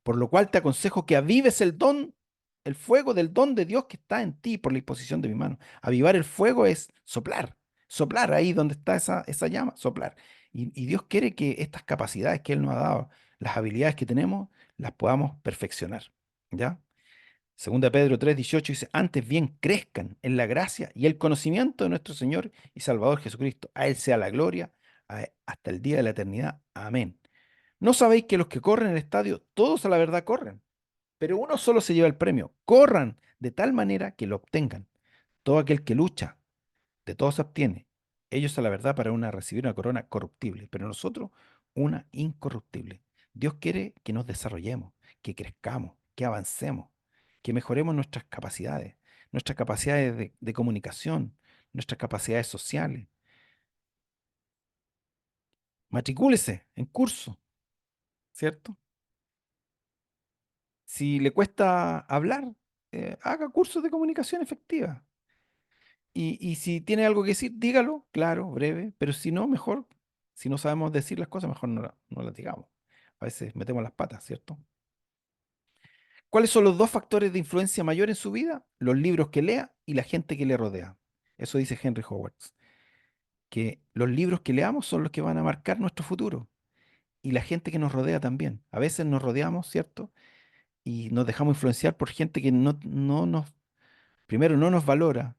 Por lo cual te aconsejo que avives el don, el fuego del don de Dios que está en ti por la disposición de mi mano. Avivar el fuego es soplar, soplar ahí donde está esa llama, soplar. Y Dios quiere que estas capacidades que Él nos ha dado, las habilidades que tenemos, las podamos perfeccionar. ¿Ya? Segunda Pedro 3:18 dice, antes bien crezcan en la gracia y el conocimiento de nuestro Señor y Salvador Jesucristo. A Él sea la gloria hasta el día de la eternidad. Amén. ¿No sabéis que los que corren en el estadio, todos a la verdad corren? Pero uno solo se lleva el premio. Corran de tal manera que lo obtengan. Todo aquel que lucha, de todos se obtiene. Ellos a la verdad para recibir una corona corruptible, pero nosotros una incorruptible. Dios quiere que nos desarrollemos, que crezcamos, que avancemos, que mejoremos nuestras capacidades de comunicación, nuestras capacidades sociales. Matricúlese en curso, ¿cierto? Si le cuesta hablar, haga cursos de comunicación efectiva. Y si tiene algo que decir, dígalo, claro, breve, pero si no, mejor, si no sabemos decir las cosas, mejor no las digamos. A veces metemos las patas, ¿cierto? ¿Cuáles son los dos factores de influencia mayor en su vida? Los libros que lea y la gente que le rodea. Eso dice Henry Howard, que los libros que leamos son los que van a marcar nuestro futuro y la gente que nos rodea también. A veces nos rodeamos, ¿cierto? Y nos dejamos influenciar por gente que no nos, primero no nos valora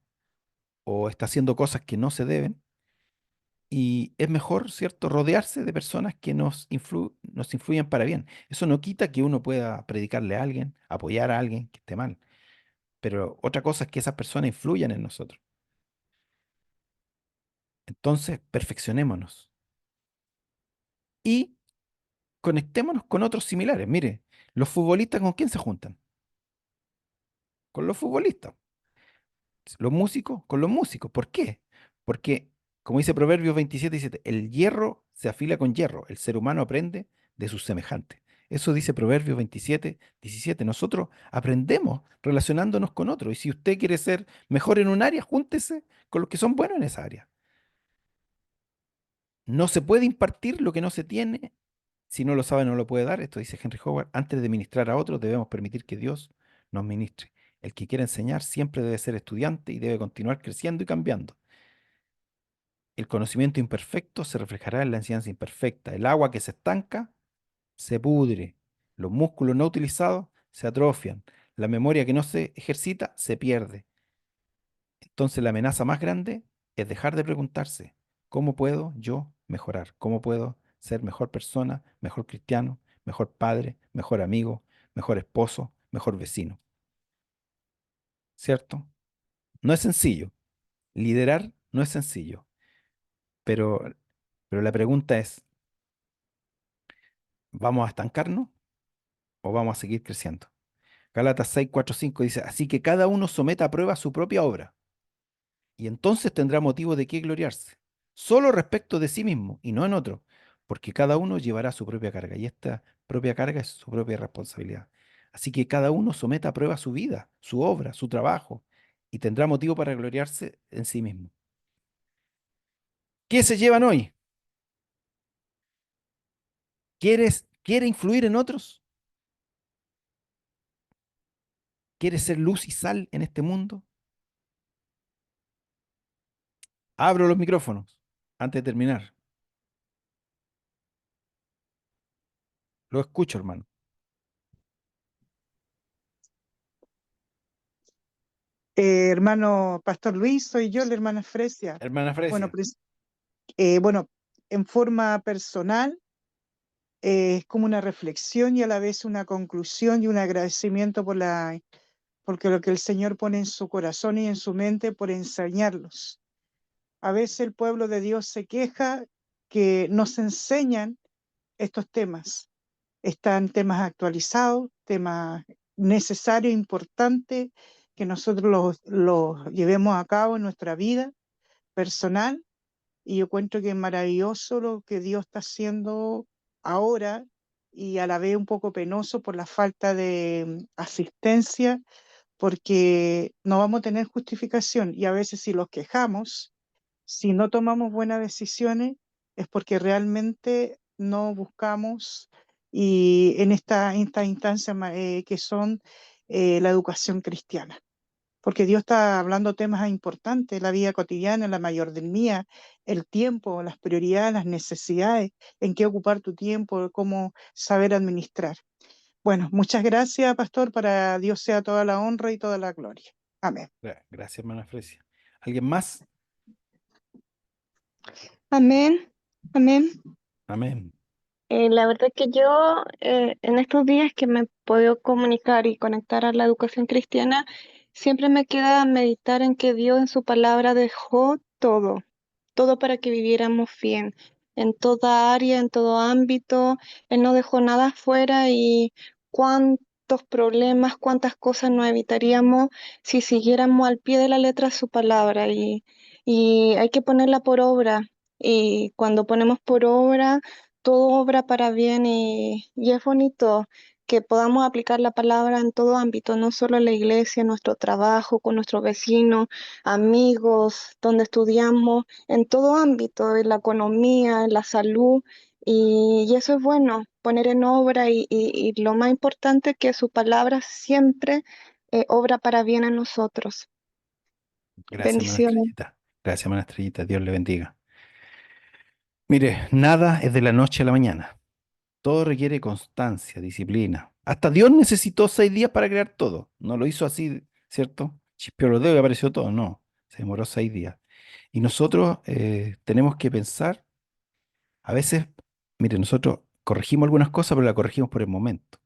o está haciendo cosas que no se deben. Y es mejor, ¿cierto?, rodearse de personas que nos influyen para bien. Eso no quita que uno pueda predicarle a alguien, apoyar a alguien que esté mal. Pero otra cosa es que esas personas influyan en nosotros. Entonces, perfeccionémonos y conectémonos con otros similares. Mire, los futbolistas, ¿con quién se juntan? Con los futbolistas. Los músicos, con los músicos. ¿Por qué? Porque, como dice Proverbios 27:17, el hierro se afila con hierro. El ser humano aprende de sus semejantes. Eso dice Proverbios 27:17. Nosotros aprendemos relacionándonos con otros. Y si usted quiere ser mejor en un área, júntese con los que son buenos en esa área. No se puede impartir lo que no se tiene. Si no lo sabe, no lo puede dar. Esto dice Henry Howard. Antes de ministrar a otros, debemos permitir que Dios nos ministre. El que quiera enseñar siempre debe ser estudiante y debe continuar creciendo y cambiando. El conocimiento imperfecto se reflejará en la enseñanza imperfecta. El agua que se estanca se pudre. Los músculos no utilizados se atrofian. La memoria que no se ejercita se pierde. Entonces la amenaza más grande es dejar de preguntarse, ¿cómo puedo yo mejorar? ¿Cómo puedo ser mejor persona, mejor cristiano, mejor padre, mejor amigo, mejor esposo, mejor vecino? ¿Cierto? No es sencillo. Liderar no es sencillo, pero, pero la pregunta es, ¿vamos a estancarnos o vamos a seguir creciendo? Gálatas 6:4-5 dice, así que cada uno someta a prueba su propia obra y entonces tendrá motivo de qué gloriarse, solo respecto de sí mismo y no en otro, porque cada uno llevará su propia carga y esta propia carga es su propia responsabilidad. Así que cada uno someta a prueba su vida, su obra, su trabajo y tendrá motivo para gloriarse en sí mismo. ¿Qué se llevan hoy? ¿Quiere influir en otros? ¿Quiere ser luz y sal en este mundo? Abro los micrófonos antes de terminar. Lo escucho, hermano. Hermano Pastor Luis, soy yo, la hermana Fresia. Hermana Bueno, Fresia. bueno, en forma personal, es como una reflexión y a la vez una conclusión y un agradecimiento porque lo que el Señor pone en su corazón y en su mente por enseñarlos. A veces el pueblo de Dios se queja que no se enseñan estos temas. Están temas actualizados, temas necesarios, importantes, que nosotros los llevemos a cabo en nuestra vida personal. Y yo encuentro que es maravilloso lo que Dios está haciendo ahora y a la vez un poco penoso por la falta de asistencia, porque no vamos a tener justificación y a veces si los quejamos, si no tomamos buenas decisiones, es porque realmente no buscamos y en esta instancia que son la educación cristiana. Porque Dios está hablando temas importantes, la vida cotidiana, la mayordomía, el tiempo, las prioridades, las necesidades, en qué ocupar tu tiempo, cómo saber administrar. Bueno, muchas gracias, pastor, para Dios sea toda la honra y toda la gloria. Amén. Gracias, hermana Fresia. ¿Alguien más? Amén, amén. Amén. La verdad que yo en estos días que me he podido comunicar y conectar a la educación cristiana, siempre me queda meditar en que Dios en su palabra dejó todo, todo para que viviéramos bien, en toda área, en todo ámbito. Él no dejó nada afuera y cuántos problemas, cuántas cosas nos evitaríamos si siguiéramos al pie de la letra su palabra y hay que ponerla por obra. Y cuando ponemos por obra, todo obra para bien y es bonito que podamos aplicar la palabra en todo ámbito, no solo en la iglesia, en nuestro trabajo, con nuestros vecinos, amigos, donde estudiamos, en todo ámbito, en la economía, en la salud. Y eso es bueno, poner en obra y lo más importante que su palabra siempre obra para bien a nosotros. Gracias, hermana Bendiciones. Estrellita. Gracias, hermana Estrellita. Dios le bendiga. Mire, nada es de la noche a la mañana. Todo requiere constancia, disciplina. Hasta Dios necesitó 6 días para crear todo. No lo hizo así, ¿cierto? Chispeó los dedos y apareció todo. No, se demoró 6 días. Y nosotros tenemos que pensar, a veces, mire, nosotros corregimos algunas cosas, pero las corregimos por el momento.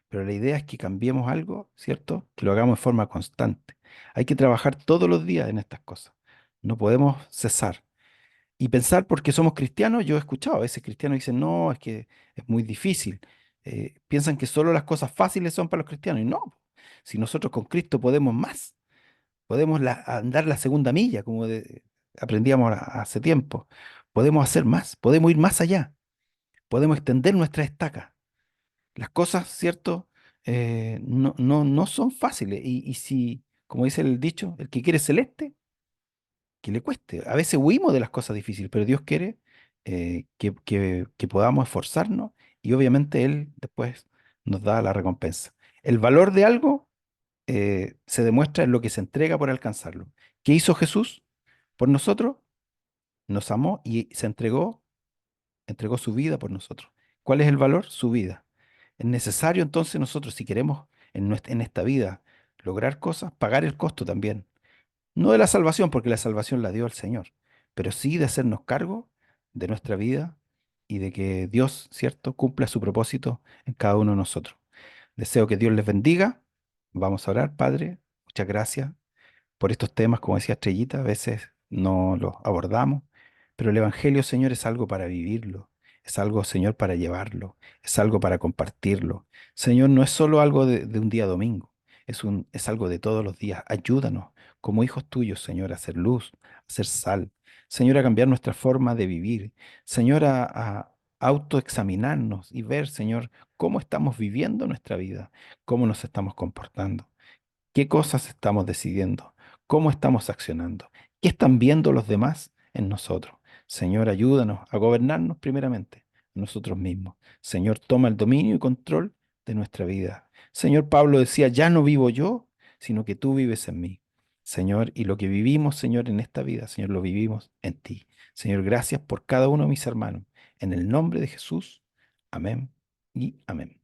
Pero la idea es que cambiemos algo, ¿cierto? Que lo hagamos de forma constante. Hay que trabajar todos los días en estas cosas. No podemos cesar. Y pensar porque somos cristianos, yo he escuchado, a veces cristianos dicen, no, es que es muy difícil. Piensan que solo las cosas fáciles son para los cristianos. Y no, si nosotros con Cristo podemos más, podemos andar la segunda milla, como aprendíamos hace tiempo. Podemos hacer más, podemos ir más allá, podemos extender nuestra estaca. Las cosas, ¿cierto? No son fáciles. Y si, como dice el dicho, el que quiere celeste, que le cueste. A veces huimos de las cosas difíciles, pero Dios quiere que podamos esforzarnos y obviamente Él después nos da la recompensa. El valor de algo se demuestra en lo que se entrega por alcanzarlo. ¿Qué hizo Jesús por nosotros? Nos amó y se entregó su vida por nosotros. ¿Cuál es el valor? Su vida. Es necesario entonces nosotros, si queremos en esta vida lograr cosas, pagar el costo también. No de la salvación, porque la salvación la dio el Señor, pero sí de hacernos cargo de nuestra vida y de que Dios, ¿cierto?, cumpla su propósito en cada uno de nosotros. Deseo que Dios les bendiga. Vamos a orar, Padre. Muchas gracias por estos temas, como decía Estrellita, a veces no los abordamos, pero el Evangelio, Señor, es algo para vivirlo, es algo, Señor, para llevarlo, es algo para compartirlo. Señor, no es solo algo de un día domingo, es algo de todos los días. Ayúdanos como hijos tuyos, Señor, a hacer luz, a hacer sal, Señor, a cambiar nuestra forma de vivir, Señor, a autoexaminarnos y ver, Señor, cómo estamos viviendo nuestra vida, cómo nos estamos comportando. ¿Qué cosas estamos decidiendo? ¿Cómo estamos accionando? ¿Qué están viendo los demás en nosotros? Señor, ayúdanos a gobernarnos primeramente a nosotros mismos. Señor, toma el dominio y control de nuestra vida. Señor, Pablo decía, ya no vivo yo, sino que tú vives en mí. Señor, y lo que vivimos, Señor, en esta vida, Señor, lo vivimos en ti. Señor, gracias por cada uno de mis hermanos. En el nombre de Jesús. Amén y amén.